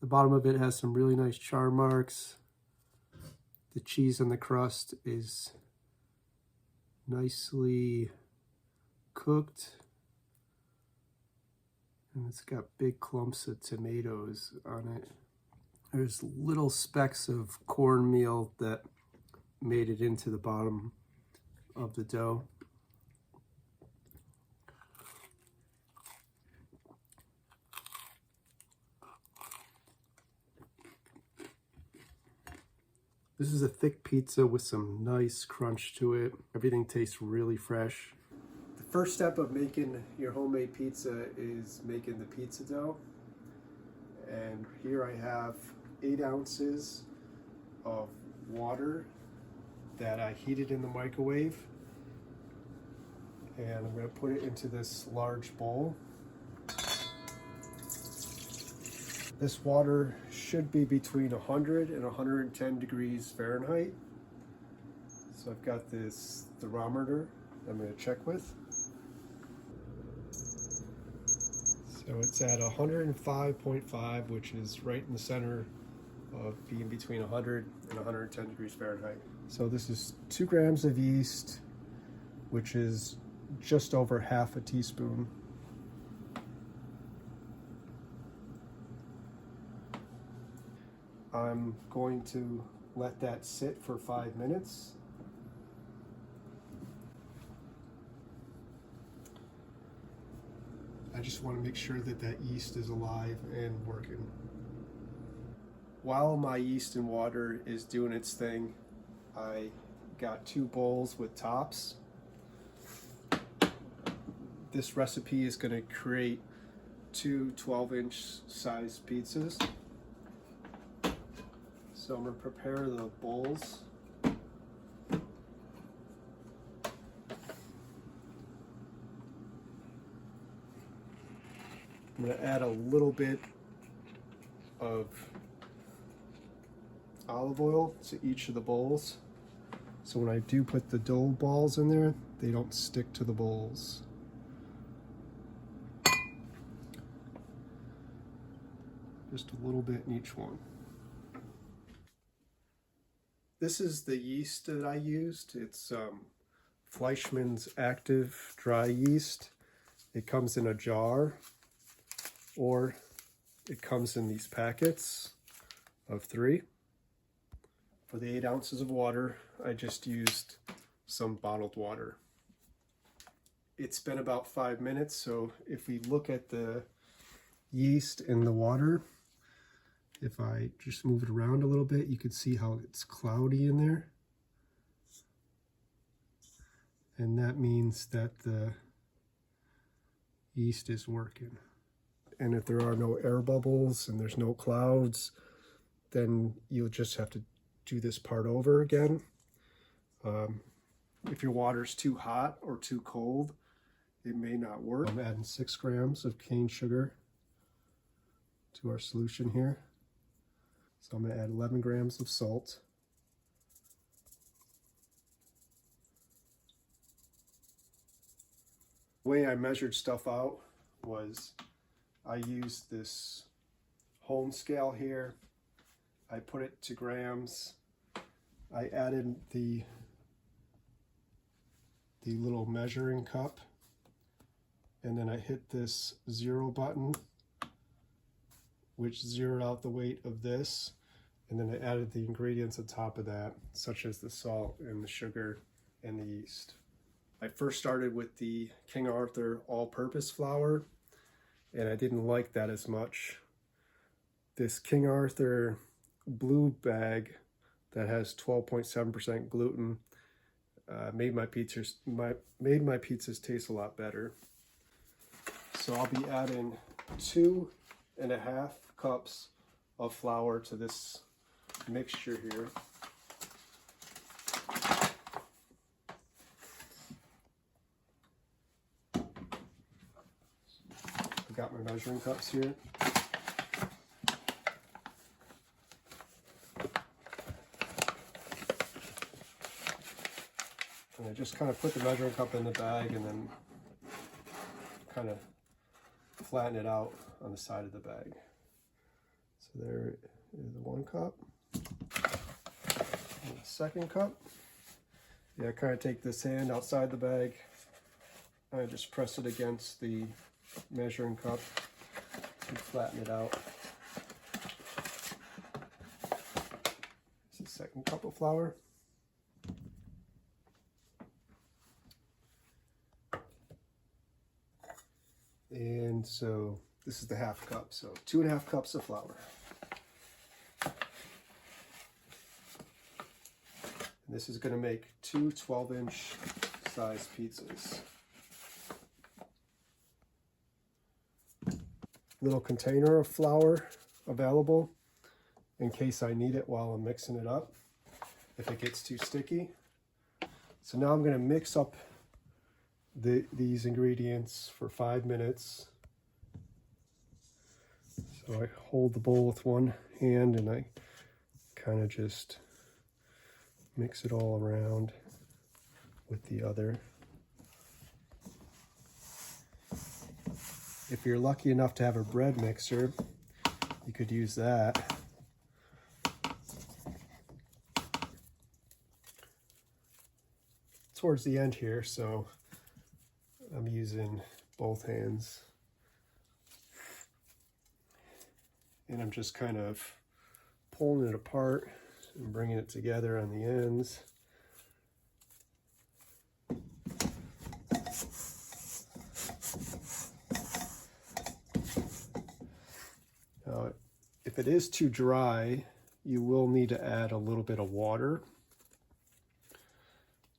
The bottom of it has some really nice char marks. The cheese on the crust is nicely cooked. And it's got big clumps of tomatoes on it. There's little specks of cornmeal that made it into the bottom of the dough. This is a thick pizza with some nice crunch to it. Everything tastes really fresh. The first step of making your homemade pizza is making the pizza dough. And here I have 8 ounces of water that I heated in the microwave. And I'm going to put it into this large bowl. This water should be between 100 and 110 degrees Fahrenheit. So I've got this thermometer I'm going to check with. So it's at 105.5, which is right in the center of being between 100 and 110 degrees Fahrenheit. So this is 2 grams of yeast, which is just over half a teaspoon. I'm going to let that sit for 5 minutes. I just want to make sure that that yeast is alive and working. While my yeast and water is doing its thing, I got 2 bowls with tops. This recipe is going to create 2 12-inch size pizzas. So I'm going to prepare the bowls. I'm going to add a little bit of olive oil to each of the bowls. So when I do put the dough balls in there, they don't stick to the bowls. Just a little bit in each one. This is the yeast that I used. It's Fleischmann's Active Dry Yeast. It comes in a jar, or it comes in these packets of 3. For the 8 ounces of water, I just used some bottled water. It's been about 5 minutes, so if we look at the yeast in the water, if I just move it around a little bit, you can see how it's cloudy in there. And that means that the yeast is working. And if there are no air bubbles and there's no clouds, then you'll just have to do this part over again. If your water's too hot or too cold, it may not work. I'm adding 6 grams of cane sugar to our solution here. So I'm going to add 11 grams of salt. The way I measured stuff out was I used this home scale here. I put it to grams. I added the little measuring cup, and then I hit this 0 button, which zeroed out the weight of this, and then I added the ingredients on top of that, such as the salt and the sugar and the yeast. I first started with the King Arthur all-purpose flour, and I didn't like that as much. This King Arthur blue bag that has 12.7% gluten made my pizzas taste a lot better. So I'll be adding 2.5 cups of flour to this mixture here. I've got my measuring cups here. And I just kind of put the measuring cup in the bag and then kind of flatten it out on the side of the bag. So there is the 1 cup. And the second cup. Yeah, I kind of take this hand outside the bag. I just press it against the measuring cup and flatten it out. This is the second cup of flour. And so this is the 1/2 cup, so 2.5 cups of flour. And this is going to make 2 12-inch size pizzas. Little container of flour available in case I need it while I'm mixing it up if it gets too sticky. So now I'm going to mix up these ingredients for 5 minutes. So I hold the bowl with one hand and I kind of just mix it all around with the other. If you're lucky enough to have a bread mixer, you could use that. Towards the end here, so I'm using both hands. And I'm just kind of pulling it apart and bringing it together on the ends. Now, if it is too dry, you will need to add a little bit of water.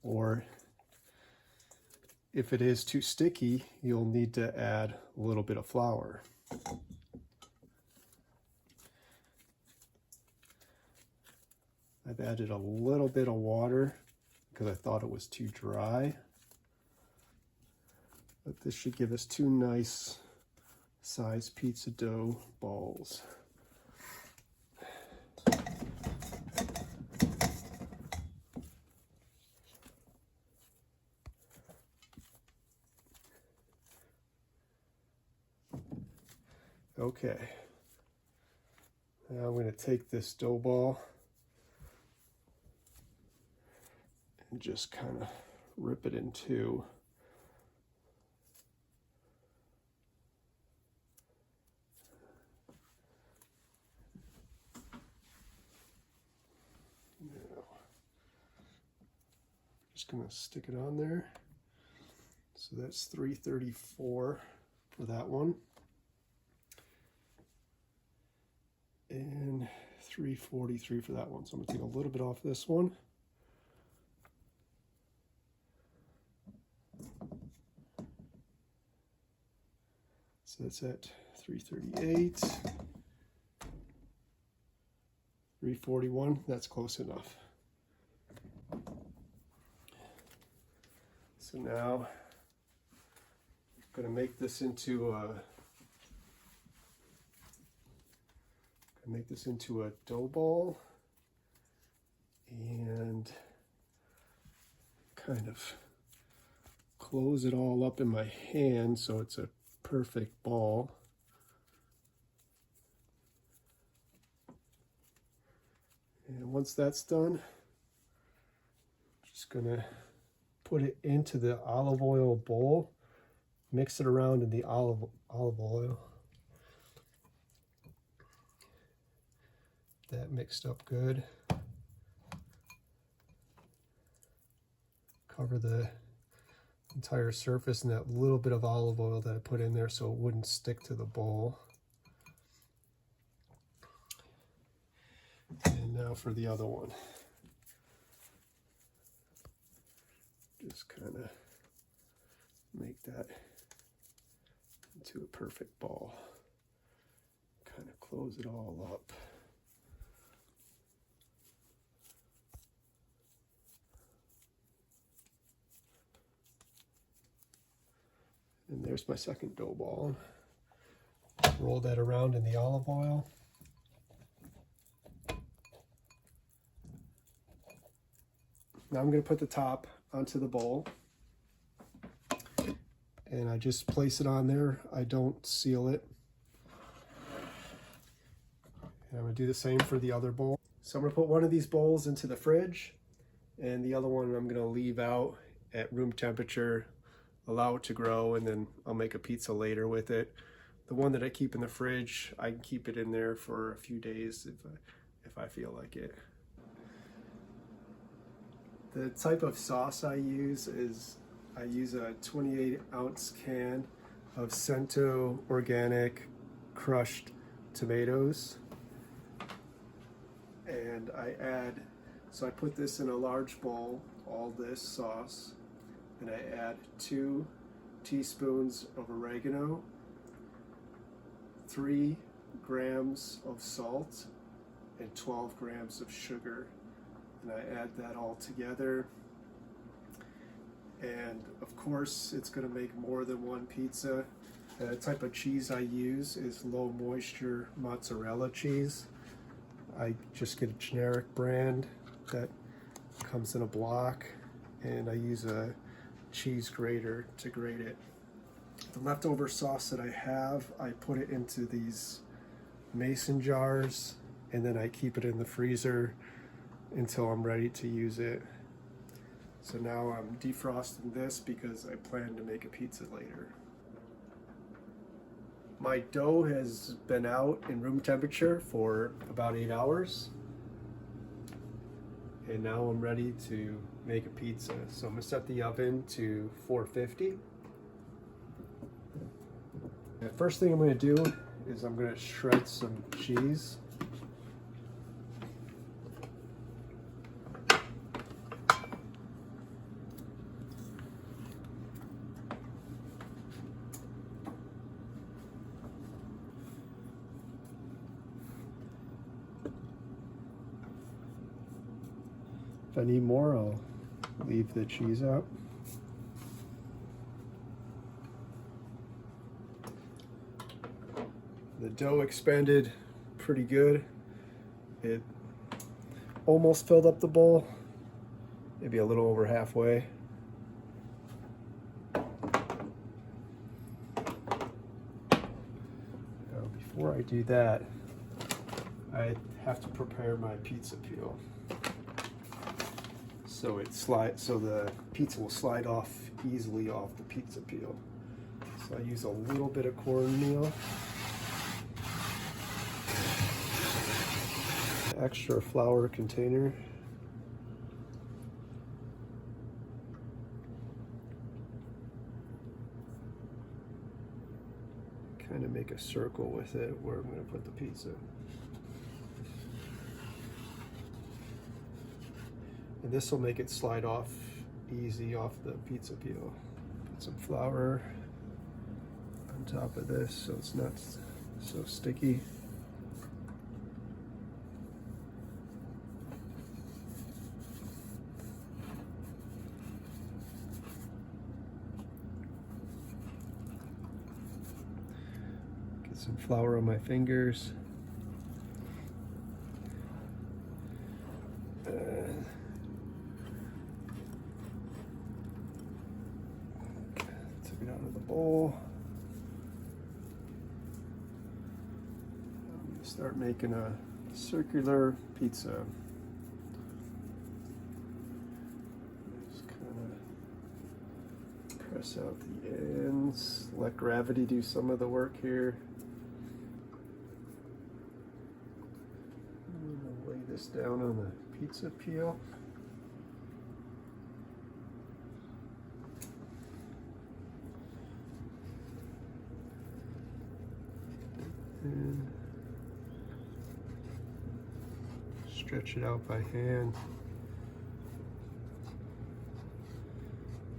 Or if it is too sticky, you'll need to add a little bit of flour. I've added a little bit of water because I thought it was too dry. But this should give us 2 nice size pizza dough balls. Okay, now I'm going to take this dough ball and just kind of rip it in 2. Now, just going to stick it on there. So that's 334 for that one. And 343 for that one. So I'm going to take a little bit off this one. So that's at 338. 341, that's close enough. So now I'm going to make this into a dough ball and kind of close it all up in my hand so it's a perfect ball. And once that's done, I'm just gonna put it into the olive oil bowl, mix it around in the olive oil. That mixed up good. Cover the entire surface in that little bit of olive oil that I put in there so it wouldn't stick to the bowl. And now for the other one. Just kind of make that into a perfect ball. Kind of close it all up. And there's my second dough ball. Roll that around in the olive oil. Now I'm going to put the top onto the bowl. And I just place it on there. I don't seal it. And I'm gonna do the same for the other bowl. So I'm gonna put one of these bowls into the fridge, and the other one I'm gonna leave out at room temperature, allow it to grow, and then I'll make a pizza later with it. The one that I keep in the fridge, I can keep it in there for a few days if I feel like it. The type of sauce I use is I use a 28-ounce can of Cento organic crushed tomatoes, and so I put this in a large bowl, all this sauce, and I add 2 teaspoons of oregano, 3 grams of salt, and 12 grams of sugar. And I add that all together. And of course, it's going to make more than one pizza. The type of cheese I use is low moisture mozzarella cheese. I just get a generic brand that comes in a block, and I use a cheese grater to grate it. The leftover sauce that I have, I put it into these mason jars, and then I keep it in the freezer until I'm ready to use it. So now I'm defrosting this because I plan to make a pizza later. My dough has been out in room temperature for about 8 hours. And now I'm ready to make a pizza. So I'm gonna set the oven to 450. The first thing I'm gonna do is I'm gonna shred some cheese. If I need more, I'll leave the cheese out. The dough expanded pretty good. It almost filled up the bowl, maybe a little over halfway. Now, before I do that, I have to prepare my pizza peel. So the pizza will slide off easily off the pizza peel. So I use a little bit of cornmeal, extra flour container, kind of make a circle with it where I'm going to put the pizza. And this will make it slide off easy off the pizza peel. Put some flour on top of this so it's not so sticky. Get some flour on my fingers. Took it out of the bowl. I'm going to start making a circular pizza. Just kind of press out the ends, let gravity do some of the work here. I'm going to lay this down on the pizza peel. And stretch it out by hand.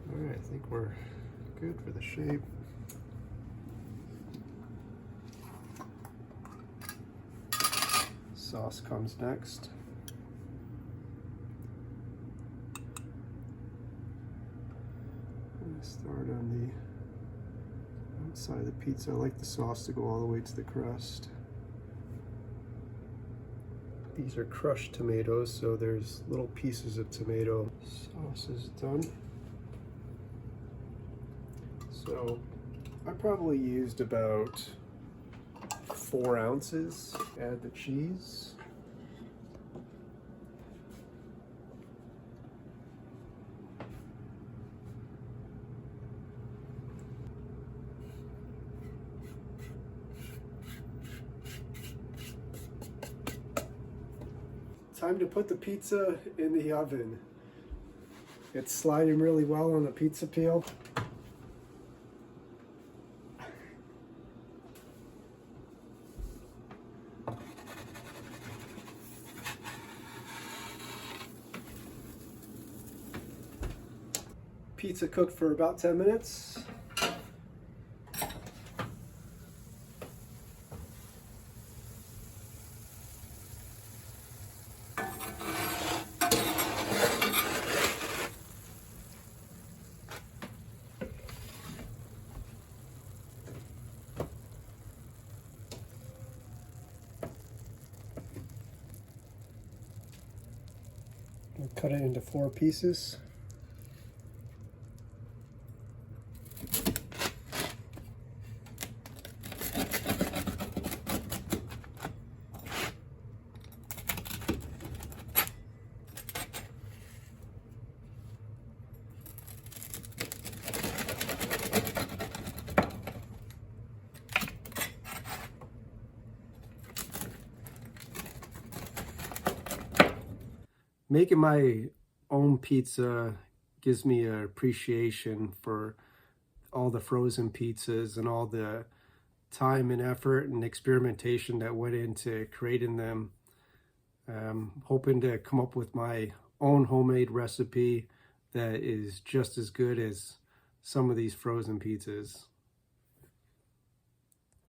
All right, I think we're good for the shape. Sauce comes next. I'm gonna start on the outside of the pizza. I like the sauce to go all the way to the crust. These are crushed tomatoes, so there's little pieces of tomato. Sauce is done. So I probably used about 4 ounces. Add the cheese. Time to put the pizza in the oven. It's sliding really well on the pizza peel. Pizza cooked for about 10 minutes. We'll cut it into 4 pieces. Making my own pizza gives me an appreciation for all the frozen pizzas and all the time and effort and experimentation that went into creating them. Hoping to come up with my own homemade recipe that is just as good as some of these frozen pizzas.